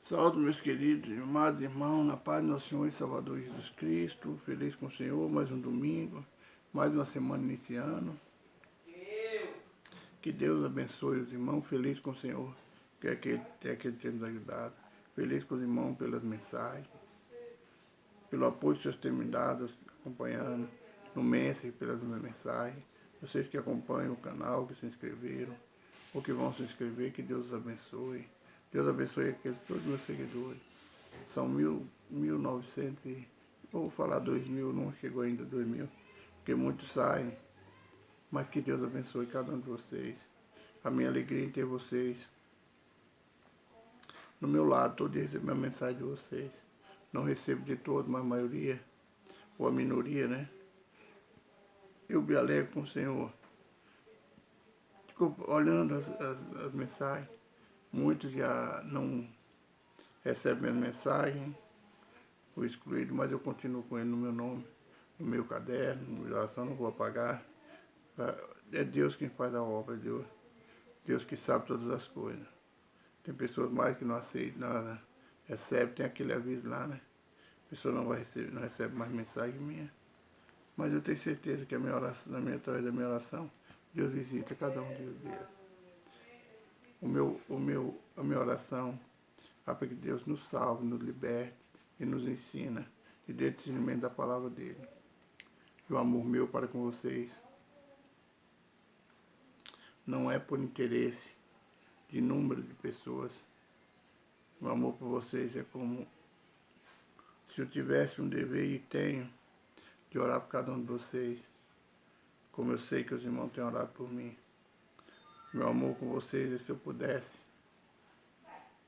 Salve, meus queridos e amados irmãos, na paz do nosso Senhor e Salvador Jesus Cristo. Feliz com o Senhor, mais um domingo, mais uma semana iniciando. Que Deus abençoe os irmãos, feliz com o Senhor, que é que Ele tem nos ajudado. Feliz com os irmãos pelas mensagens, pelo apoio que vocês têm me dado, acompanhando no Messenger, pelas mensagens. Vocês que acompanham o canal, que se inscreveram, ou que vão se inscrever, que Deus os abençoe. Deus abençoe aqueles, todos os meus seguidores. São 1900, vou falar 2000, não chegou ainda 2000, porque muitos saem, mas que Deus abençoe cada um de vocês. A minha alegria em ter vocês no meu lado, todo dia recebo a mensagem de vocês. Não recebo de todos, mas a maioria, ou a minoria, né? Eu me alegro com o Senhor. Fico olhando as mensagens, muitos já não recebem as mensagens, fui excluído, mas eu continuo com ele no meu nome, no meu caderno, no meu oração, não vou apagar. É Deus quem faz a obra, Deus que sabe todas as coisas. Tem pessoas mais que não aceitam nada, recebe, tem aquele aviso lá, né? A pessoa não vai receber, não recebe mais mensagem minha. Mas eu tenho certeza que a minha oração, através da minha oração, Deus visita cada um de vocês. A minha oração é para que Deus nos salve, nos liberte e nos ensina e dê discernimento da palavra dele. E o amor meu para com vocês não é por interesse de número de pessoas. O amor por vocês é como se eu tivesse um dever e tenho de orar por cada um de vocês, como eu sei que os irmãos têm orado por mim. Meu amor com vocês é se eu pudesse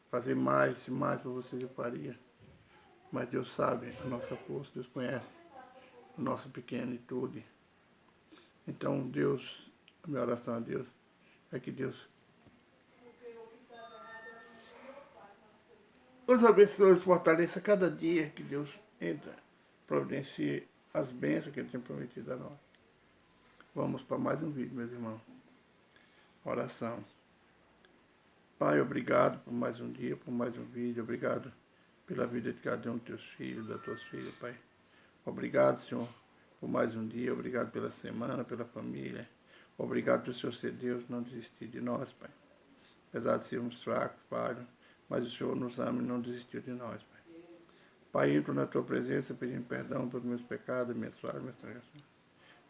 fazer mais por vocês eu faria. Mas Deus sabe a nossa força, Deus conhece o nosso pequenitude. Então Deus, a minha oração a Deus é que Deus nos abençoe, fortaleça cada dia, que Deus entra, providencie as bênçãos que Ele tem prometido a nós. Vamos para mais um vídeo, meus irmãos. Oração. Pai, obrigado por mais um dia, por mais um vídeo. Obrigado pela vida de cada um dos teus filhos, das tuas filhas, Pai. Obrigado, Senhor, por mais um dia. Obrigado pela semana, pela família. Obrigado por o Senhor ser Deus, não desistir de nós, Pai. Apesar de sermos fracos, falhos, mas o Senhor nos ama e não desistiu de nós, Pai. Pai, entro na tua presença pedindo perdão pelos meus pecados, minhas falhas, minhas transgressões.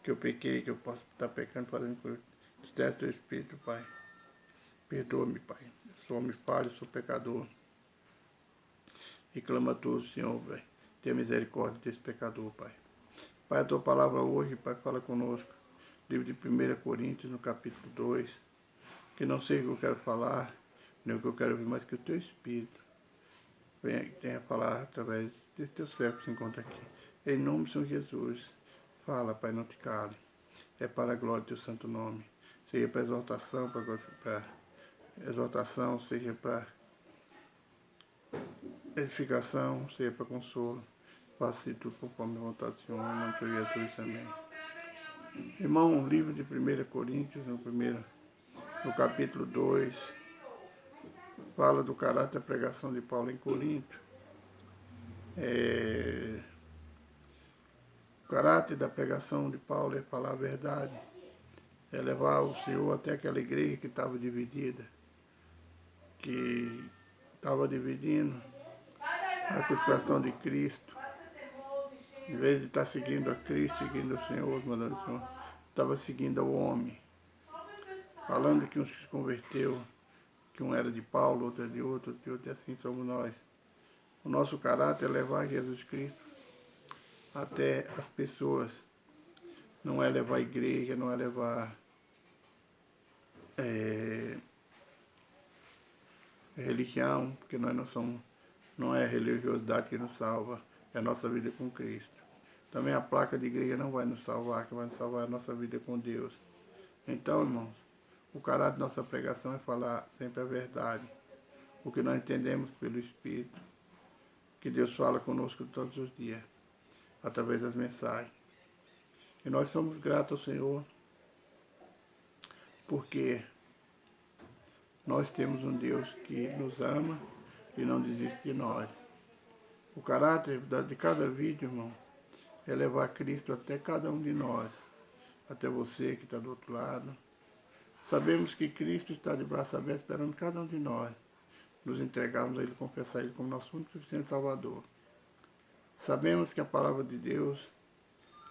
Que eu pequei, que eu posso estar pecando, fazendo coisa. Disteste teu Espírito, Pai. Perdoa-me, Pai. Eu sou homem falho, sou pecador. E clama a tu, Senhor, Pai. Tenha misericórdia desse pecador, Pai. Pai, a tua palavra hoje, Pai, fala conosco. Livro de 1 Coríntios, no capítulo 2. Que não seja o que eu quero falar, nem o que eu quero ouvir, mas que o teu Espírito tenha a falar através desse teu servo que se encontra aqui. Em nome do Senhor Jesus, fala, Pai, não te cale. É para a glória do teu santo nome. Seja para exaltação, seja para edificação, seja para consolo. Faça tudo conforme a vontade do Senhor, em nome de Jesus também. Irmão, livro de 1 Coríntios, no capítulo 2, fala do caráter da pregação de Paulo em Corinto. O caráter da pregação de Paulo é falar a verdade, é levar o Senhor até aquela igreja que estava dividida, que estava dividindo a crucificação de Cristo. Em vez de estar seguindo a Cristo, seguindo o Senhor, mandando o Senhor, estava seguindo ao homem. Falando que um se converteu, que um era de Paulo, outro é de outro, e assim somos nós. O nosso caráter é levar Jesus Cristo até as pessoas. Não é levar a igreja, não é levar religião, porque nós não é a religiosidade que nos salva, é a nossa vida com Cristo. Também a placa de igreja não vai nos salvar, que vai nos salvar a nossa vida com Deus. Então, irmãos, o caráter da nossa pregação é falar sempre a verdade, o que nós entendemos pelo Espírito, que Deus fala conosco todos os dias, através das mensagens. E nós somos gratos ao Senhor, porque nós temos um Deus que nos ama e não desiste de nós. O caráter de cada vídeo, irmão, é levar Cristo até cada um de nós, até você que está do outro lado. Sabemos que Cristo está de braço aberto esperando cada um de nós nos entregarmos a Ele, confessar Ele como nosso único e suficiente Salvador. Sabemos que a palavra de Deus,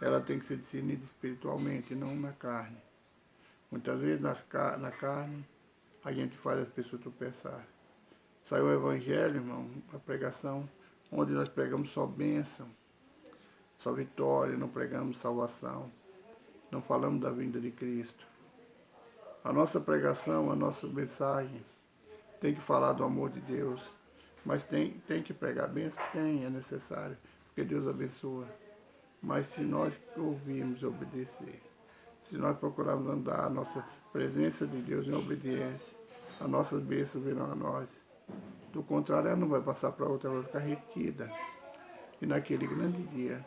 ela tem que ser discernida espiritualmente, não na carne. Muitas vezes na carne, a gente faz as pessoas tropeçar. Saiu o Evangelho, irmão, a pregação, onde nós pregamos só bênção, só vitória, não pregamos salvação, não falamos da vinda de Cristo. A nossa pregação, a nossa mensagem, tem que falar do amor de Deus, mas tem que pregar bênção? Tem, é necessário, porque Deus abençoa. Mas se nós ouvirmos e obedecer, se nós procurarmos andar a nossa presença de Deus em obediência, as nossas bênçãos virão a nós. Do contrário, ela não vai passar para outra, ela vai ficar retida. E naquele grande dia,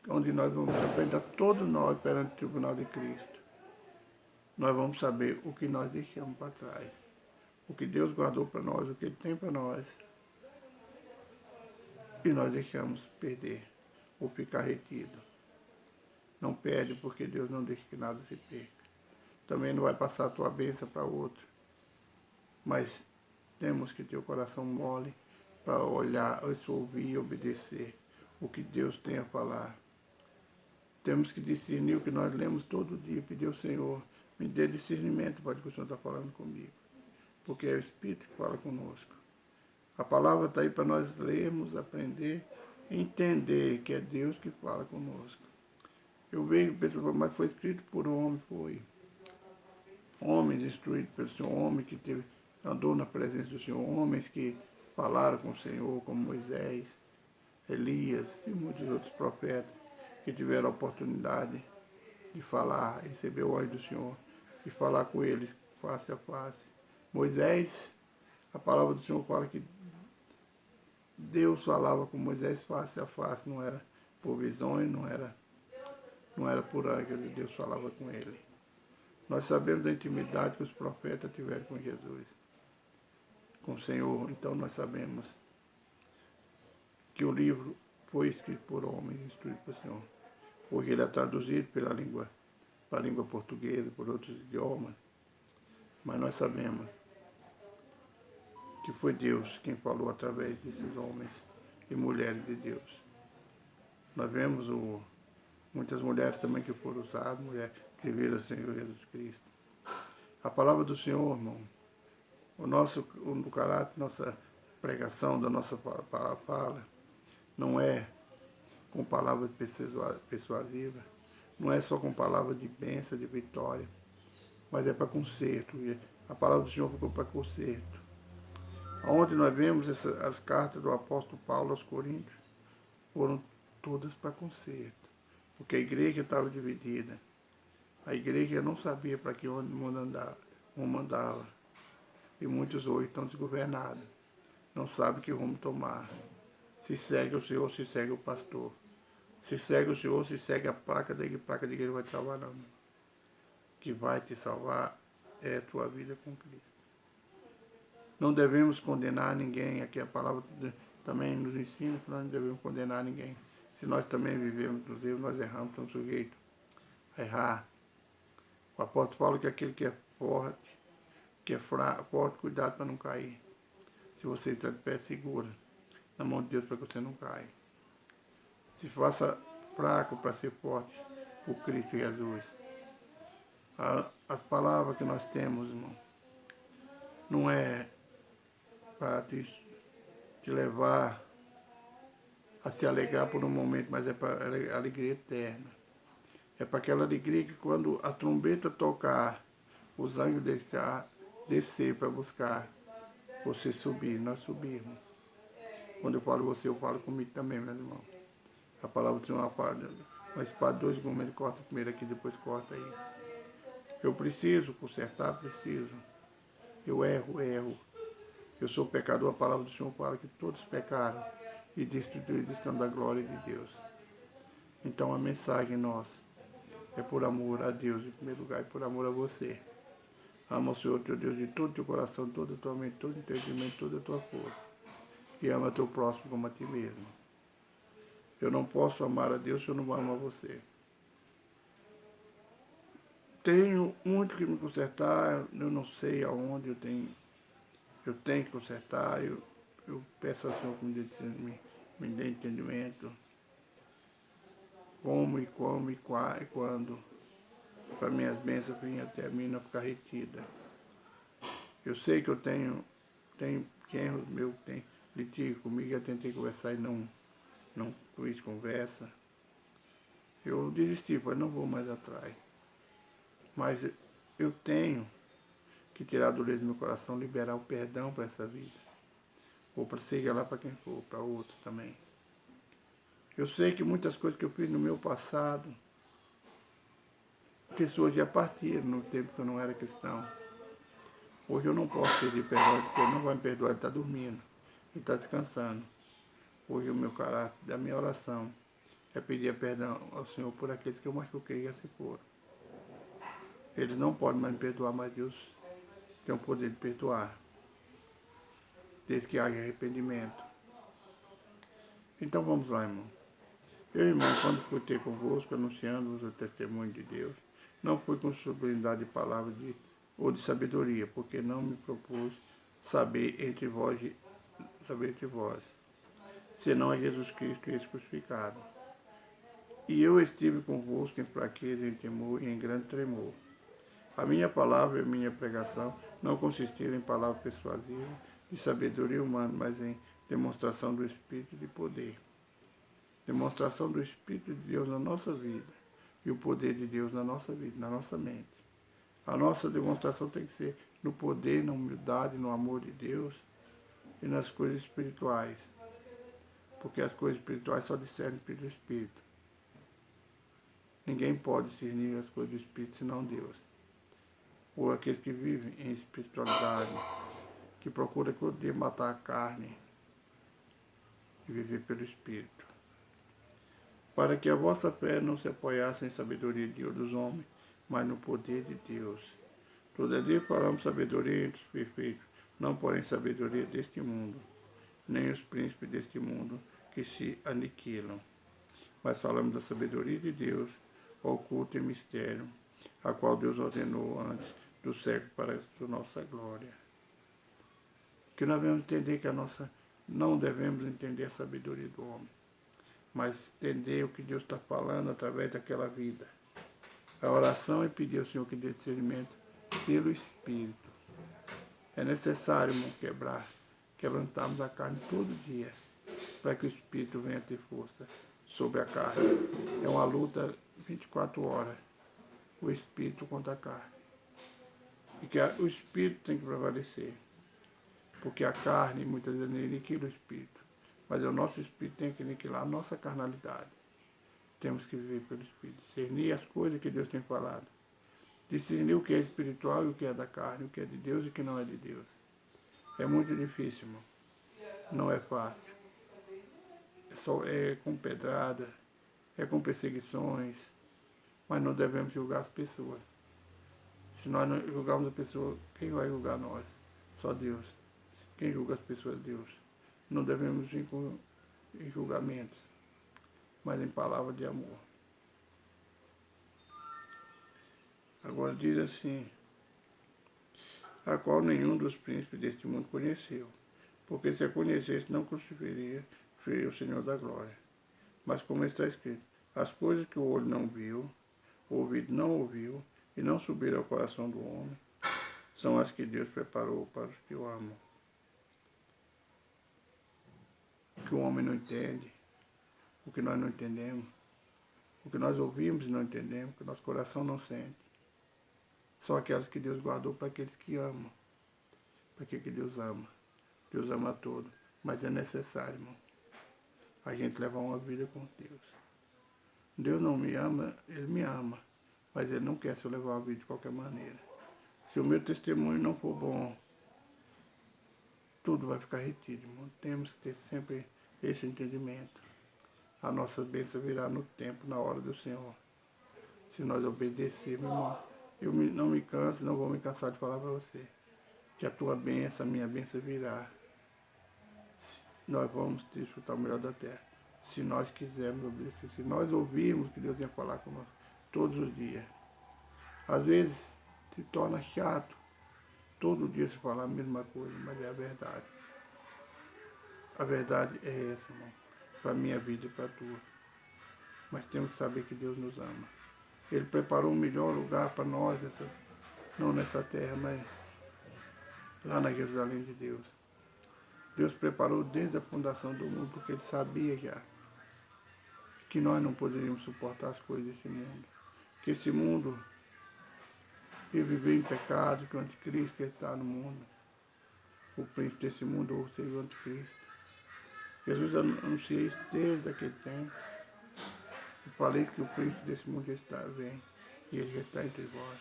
onde nós vamos apresentar todos nós perante o tribunal de Cristo, nós vamos saber o que nós deixamos para trás, o que Deus guardou para nós, o que Ele tem para nós, e nós deixamos perder ou ficar retido. Não perde, porque Deus não deixa que nada se perca. Também não vai passar a tua bênção para outro, mas temos que ter o coração mole para olhar, ouvir e obedecer o que Deus tem a falar. Temos que discernir o que nós lemos todo dia, pedir ao Senhor, me dê discernimento para o que o Senhor está falando comigo, porque é o Espírito que fala conosco. A palavra está aí para nós lermos, aprender, entender que é Deus que fala conosco. Eu vejo pessoas, mas foi escrito por homem, foi. Homens instruídos pelo Senhor, homem que andou na presença do Senhor, homens que falaram com o Senhor, como Moisés, Elias e muitos outros profetas que tiveram a oportunidade de falar, receber o anjo do Senhor e falar com eles face a face. Moisés, a palavra do Senhor fala que Deus falava com Moisés face a face, não era por visões, não era por anjos, Deus falava com ele. Nós sabemos da intimidade que os profetas tiveram com Jesus, com o Senhor, então nós sabemos que o livro foi escrito por homens, instruído pelo Senhor, porque ele é traduzido para a língua portuguesa, por outros idiomas, mas nós sabemos que foi Deus quem falou através desses homens e mulheres de Deus. Nós vemos muitas mulheres também que foram usadas, mulheres que viram o Senhor Jesus Cristo. A palavra do Senhor, irmão, o caráter, nossa pregação, da nossa fala, não é com palavras persuasivas, não é só com palavras de bênção, de vitória, mas é para conserto. A palavra do Senhor ficou para conserto. Onde nós vemos as cartas do apóstolo Paulo aos Coríntios, foram todas para conserto, porque a igreja estava dividida. A igreja não sabia para que mundo andava. E muitos hoje estão desgovernados. Não sabem que rumo tomar. Se segue o Senhor, se segue o pastor. Se segue o Senhor, se segue a placa da igreja vai te salvar, não. O que vai te salvar é a tua vida com Cristo. Não devemos condenar ninguém. Aqui a palavra também nos ensina que nós não devemos condenar ninguém. Se nós também vivemos nos erros, nós erramos, estamos sujeitos a errar. O apóstolo fala que aquele que é forte, que é forte, cuidado para não cair. Se você está de pé, segura na mão de Deus para que você não caia. Se faça fraco para ser forte por Cristo Jesus. As palavras que nós temos, irmão, não é para te levar a se alegrar por um momento, mas é para a alegria eterna. É para aquela alegria que quando a trombeta tocar, os anjos descer para buscar você subir, nós subirmos. Quando eu falo você, eu falo comigo também, meus irmãos. A palavra do Senhor é uma espada de dois gumes, ele corta primeiro aqui, depois corta aí. Eu preciso consertar, preciso. Eu erro. Eu sou pecador, a palavra do Senhor fala que todos pecaram e destituídos estão da glória de Deus. Então a mensagem nossa é por amor a Deus em primeiro lugar e por amor a você. Ama o Senhor teu Deus de todo o teu coração, toda a tua mente, todo o entendimento, toda a tua força. E ama teu próximo como a ti mesmo. Eu não posso amar a Deus se eu não amo a você. Tenho muito que me consertar, eu não sei aonde eu tenho que consertar, eu peço ao Senhor que me dê entendimento, como e quando, para minhas bênçãos virem até mim não ficar retida. Eu sei que eu tenho erros meus, tem litígio comigo, eu tentei conversar e não fiz conversa. Eu desisti, falei, não vou mais atrás. Mas eu tenho que tirar a dureza do meu coração, liberar o perdão para essa vida. Ou para seguir lá para quem for, para outros também. Eu sei que muitas coisas que eu fiz no meu passado, pessoas já partiram no tempo que eu não era cristão. Hoje eu não posso pedir perdão, porque ele não vai me perdoar, ele está dormindo, ele está descansando. Hoje o meu caráter, a minha oração, é pedir perdão ao Senhor por aqueles que eu machuquei e assim foram. Eles não podem mais me perdoar, mas Deus tem o poder de perdoar, desde que haja arrependimento. Então vamos lá, irmão. Eu, irmão, quando fui ter convosco, anunciando-vos o testemunho de Deus, não fui com sublimidade de palavras ou de sabedoria, porque não me propus saber entre vós, senão é Jesus Cristo e esse crucificado. E eu estive convosco em fraqueza, em temor e em grande tremor. A minha palavra e a minha pregação não consistiram em palavras persuasivas de sabedoria humana, mas em demonstração do Espírito de poder. Demonstração do Espírito de Deus na nossa vida e o poder de Deus na nossa vida, na nossa mente. A nossa demonstração tem que ser no poder, na humildade, no amor de Deus e nas coisas espirituais. Porque as coisas espirituais só discernem pelo Espírito. Ninguém pode discernir as coisas do Espírito senão Deus. Ou aqueles que vivem em espiritualidade, que procuram todo dia matar a carne e viver pelo Espírito. Para que a vossa fé não se apoiasse em sabedoria de dos homens, mas no poder de Deus. Todavia falamos sabedoria entre os perfeitos, não porém sabedoria deste mundo, nem os príncipes deste mundo que se aniquilam. Mas falamos da sabedoria de Deus, oculta em mistério, a qual Deus ordenou antes do século para a nossa glória. Que nós devemos entender que não devemos entender a sabedoria do homem, mas entender o que Deus está falando através daquela vida. A oração é pedir ao Senhor que dê discernimento pelo Espírito. É necessário, irmão, quebrantarmos a carne todo dia, para que o Espírito venha ter força sobre a carne. É uma luta 24 horas, o Espírito contra a carne. E que o Espírito tem que prevalecer, porque a carne muitas vezes aniquila o Espírito, mas o nosso Espírito tem que aniquilar a nossa carnalidade. Temos que viver pelo Espírito, discernir as coisas que Deus tem falado, discernir o que é espiritual e o que é da carne, o que é de Deus e o que não é de Deus. É muito difícil, irmão. Não é fácil. É com pedrada, é com perseguições, mas não devemos julgar as pessoas. Se nós não julgarmos a pessoa, quem vai julgar nós? Só Deus. Quem julga as pessoas é Deus. Não devemos vir em julgamentos, mas em palavras de amor. Agora diz assim, a qual nenhum dos príncipes deste mundo conheceu, porque se a conhecesse não crucificaria o Senhor da glória. Mas como está escrito, as coisas que o olho não viu, o ouvido não ouviu, e não subiram ao coração do homem, são as que Deus preparou para os que o amam. O que o homem não entende, o que nós não entendemos, o que nós ouvimos e não entendemos, o que nosso coração não sente, são aquelas que Deus guardou para aqueles que amam. Para que Deus ama? Deus ama a todos, mas é necessário, irmão, a gente levar uma vida com Deus. Deus não me ama, Ele me ama, mas Ele não quer se eu levar uma vida de qualquer maneira. Se o meu testemunho não for bom, tudo vai ficar retido, irmão. Temos que ter sempre esse entendimento. A nossa bênção virá no tempo, na hora do Senhor. Se nós obedecermos, irmão, não me canso, não vou me cansar de falar para você que a tua bênção, a minha bênção virá. Nós vamos desfrutar o melhor da terra. Se nós quisermos obedecer, se nós ouvirmos que Deus ia falar conosco todos os dias. Às vezes se torna chato todo dia se falar a mesma coisa, mas é a verdade. A verdade é essa, irmão, para a minha vida e para a tua. Mas temos que saber que Deus nos ama. Ele preparou um melhor lugar para nós, não nessa terra, mas lá na Jerusalém de Deus. Deus preparou desde a fundação do mundo, porque Ele sabia já que nós não poderíamos suportar as coisas desse mundo. Que esse mundo ia viver em pecado, que o anticristo que está no mundo, o príncipe desse mundo, ou seja, o anticristo. Jesus anuncia isso desde aquele tempo. E falei que o príncipe desse mundo já está vem, e ele já está entre vós.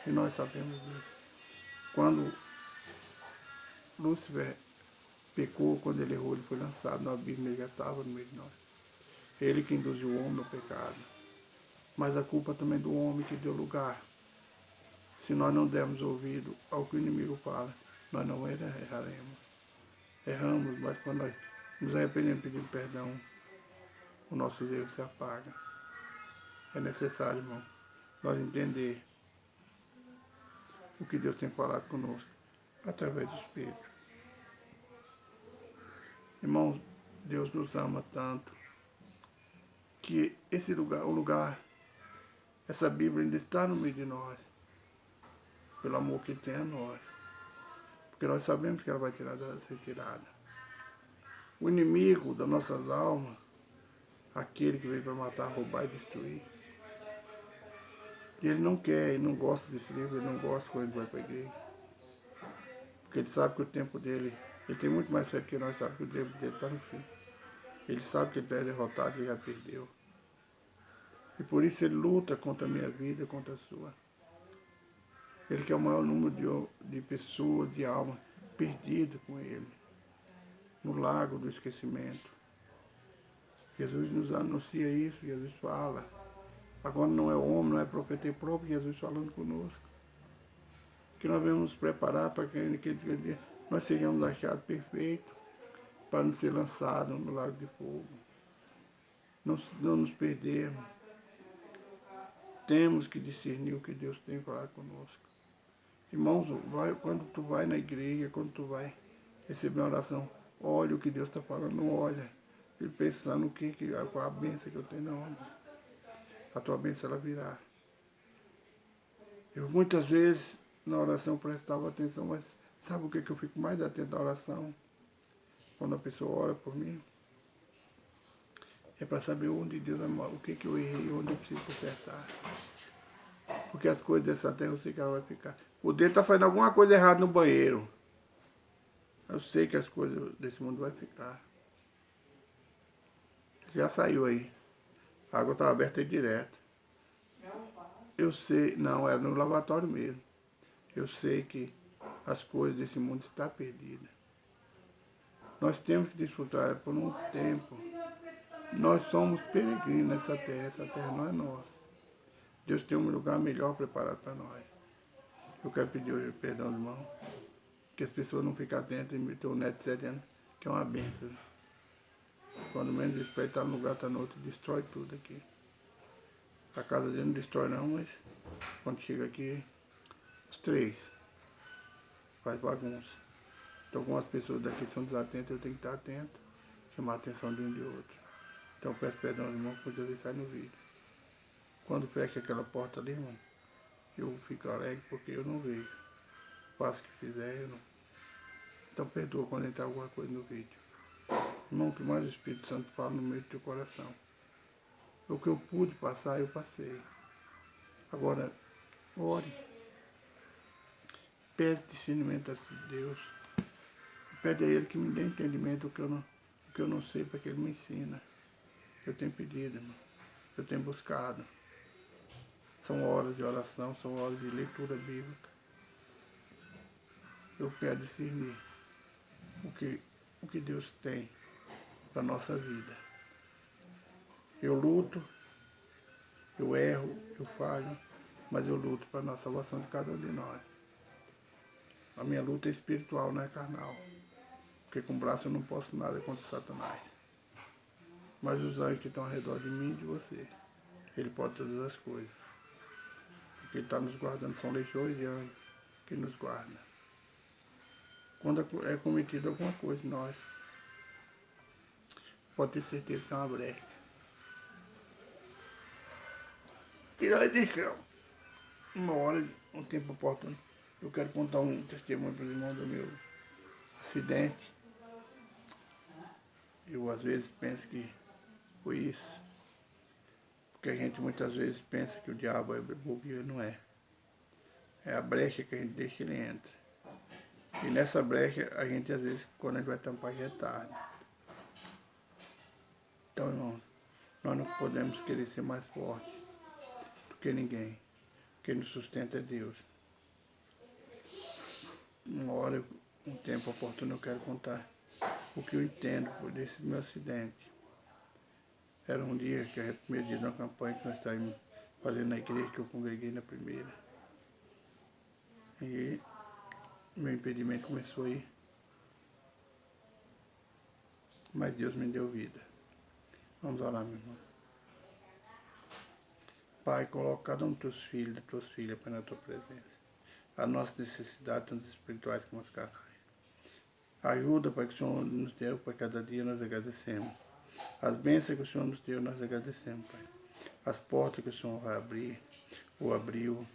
E nós sabemos disso. Quando Lúcifer pecou, quando ele errou, ele foi lançado no abismo, ele já estava no meio de nós. Ele que induziu o homem no pecado. Mas a culpa também é do homem que deu lugar. Se nós não dermos ouvido ao que o inimigo fala, nós não erraremos. Erramos, mas quando nós nos arrependemos pedindo perdão, o nosso erro se apaga. É necessário, irmão, nós entender o que Deus tem falado conosco através do Espírito. Irmãos, Deus nos ama tanto que esse lugar, essa Bíblia ainda está no meio de nós, pelo amor que Ele tem a nós. Porque nós sabemos que ela vai ser tirada. O inimigo das nossas almas, aquele que veio para matar, roubar e destruir, e ele não quer, ele não gosta desse livro, ele não gosta quando ele vai para a igreja. Porque ele sabe que o tempo dele, ele tem muito mais fé que nós, sabe que o tempo dele está no fim. Ele sabe que ele está derrotado, ele já perdeu. E por isso ele luta contra a minha vida, contra a sua. Ele quer o maior número de pessoas, de almas perdidas com ele, no lago do esquecimento. Jesus nos anuncia isso, Jesus fala. Agora não é homem, não é profeta, é próprio Jesus falando conosco. Que nós vamos nos preparar para que naquele dia nós sejamos achados perfeitos, para não ser lançados no lago de fogo. Não nos perdermos. Temos que discernir o que Deus tem falado conosco. Irmãos, quando tu vai na igreja, quando tu vai receber uma oração, olha o que Deus está falando, não olha. E pensando qual a bênção que eu tenho na onda. A tua bênção ela virá. Eu muitas vezes na oração prestava atenção, mas sabe o que eu fico mais atento na oração? Quando a pessoa ora por mim? É para saber onde Deus ama, o que eu errei, onde eu preciso consertar. Porque as coisas dessa terra eu sei que ela vai ficar. O dedo está fazendo alguma coisa errada no banheiro. Eu sei que as coisas desse mundo vai ficar. Já saiu aí. A água estava aberta aí direto. Eu sei, não, era no lavatório mesmo. Eu sei que as coisas desse mundo estão perdidas. Nós temos que desfrutar por um tempo. Nós somos peregrinos nessa terra. Essa terra não é nossa. Deus tem um lugar melhor preparado para nós. Eu quero pedir perdão, irmão, que as pessoas não fiquem atentas e me ter o neto dizendo que é uma bênção. Quando menos espera, está num lugar, está no outro, destrói tudo aqui. A casa dele não destrói não, mas quando chega aqui, os três faz bagunça. Então, como as pessoas daqui são desatentas, eu tenho que estar atento, chamar a atenção de um e de outro. Então, eu peço perdão, irmão, por Deus sai no vídeo. Quando fecha aquela porta ali, irmão, eu fico alegre porque eu não vejo. Faço o que fizer, eu não. Então, perdoa quando entrar alguma coisa no vídeo. Irmão, que mais o Espírito Santo fala no meio do teu coração. O que eu pude passar, eu passei. Agora, ore. Pede discernimento a Deus. Pede a Ele que me dê entendimento do que eu não sei, para que Ele me ensina. Eu tenho pedido, irmão. Eu tenho buscado. São horas de oração, são horas de leitura bíblica. Eu quero discernir o que Deus tem para a nossa vida. Eu luto, eu erro, eu falho, mas eu luto para a salvação de cada um de nós. A minha luta é espiritual, não é carnal. Porque com o braço eu não posso nada contra Satanás. Mas os anjos que estão ao redor de mim e de você, ele pode todas as coisas. Porque ele está nos guardando, são legiões de anjos que nos guardam. Quando é cometido alguma coisa em nós, pode ter certeza que é uma brecha. E nós deixamos. Uma hora, um tempo oportuno, eu quero contar um testemunho para os irmãos do meu acidente. Eu às vezes penso que foi isso. Porque a gente muitas vezes pensa que o diabo é bobeira, não é. É a brecha que a gente deixa ele entra. E nessa brecha, a gente às vezes, quando a gente vai tampar, já é tarde. Então, irmão, nós não podemos querer ser mais fortes do que ninguém. Quem nos sustenta é Deus. Uma hora, um tempo oportuno, eu quero contar o que eu entendo por desse meu acidente. Era um dia, que era o primeiro dia de uma campanha que nós estávamos fazendo na igreja, que eu congreguei na primeira. E meu impedimento começou a ir. Mas Deus me deu vida. Vamos orar, meu irmão. Pai, coloca cada um dos teus filhos, das tuas filhas, Pai, na tua presença. A nossa necessidade, tanto espirituais como as carnais. Ajuda, Pai, que o Senhor nos deu, Pai, cada dia nós agradecemos. As bênçãos que o Senhor nos deu, nós agradecemos, Pai. As portas que o Senhor vai abrir, ou abriu.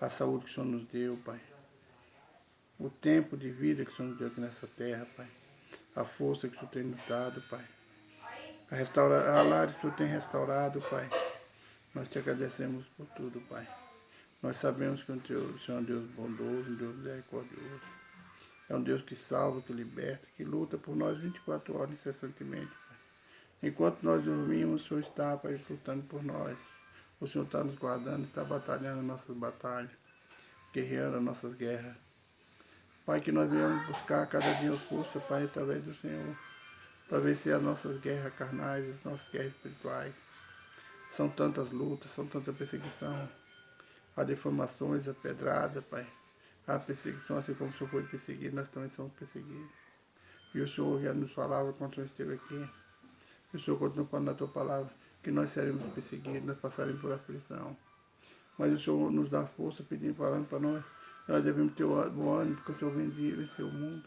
A saúde que o Senhor nos deu, Pai. O tempo de vida que o Senhor nos deu aqui nessa terra, Pai. A força que o Senhor tem nos dado, Pai. A lar que o Senhor tem restaurado, Pai. Nós te agradecemos por tudo, Pai. Nós sabemos que o Senhor é um Deus bondoso, um Deus misericordioso. É um Deus que salva, que liberta, que luta por nós 24 horas incessantemente, Pai. Enquanto nós dormimos, o Senhor está, Pai, lutando por nós. O Senhor está nos guardando, está batalhando nossas batalhas, guerreando as nossas guerras. Pai, que nós venhamos buscar cada dia força, Pai, através do Senhor, para vencer as nossas guerras carnais, as nossas guerras espirituais. São tantas lutas, são tanta perseguição. Há deformações, a pedrada, Pai. Há perseguição, assim como o Senhor foi perseguido, nós também somos perseguidos. E o Senhor já nos falava quando o Senhor esteve aqui. E o Senhor continua falando na tua palavra que nós seremos perseguidos, nós passaremos por aflição. Mas o Senhor nos dá força, pedindo, falando para nós, que nós devemos ter o ânimo, porque o Senhor venceu o mundo.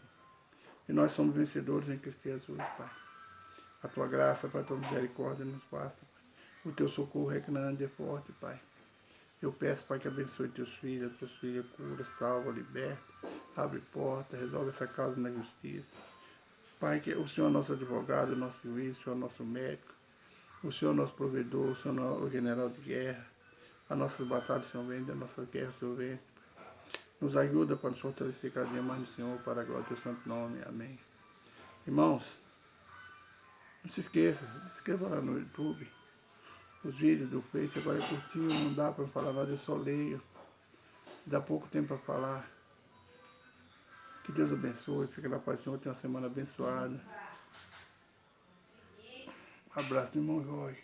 E nós somos vencedores em Cristo Jesus, Pai. A tua graça, Pai, a tua misericórdia nos basta, Pai. O teu socorro é grande, é forte, Pai. Eu peço, Pai, que abençoe teus filhos, tuas filhas, cura, salva, liberta, abre porta, resolve essa causa na justiça. Pai, que o Senhor é nosso advogado, nosso juiz, o Senhor é nosso médico, o Senhor é nosso provedor, o Senhor é o general de guerra. As nossas batalhas, o Senhor vence, as nossas guerras, o Senhor vence. Nos ajuda para nos fortalecer cada dia mais no Senhor, para a glória do teu santo nome. Amém. Irmãos, não se esqueça, se inscreva lá no YouTube. Os vídeos do Face agora é curtinho, não dá para falar nada, eu só leio. Dá pouco tempo para falar. Que Deus abençoe, fica na paz do Senhor, tenha uma semana abençoada. Um abraço, irmão Jorge.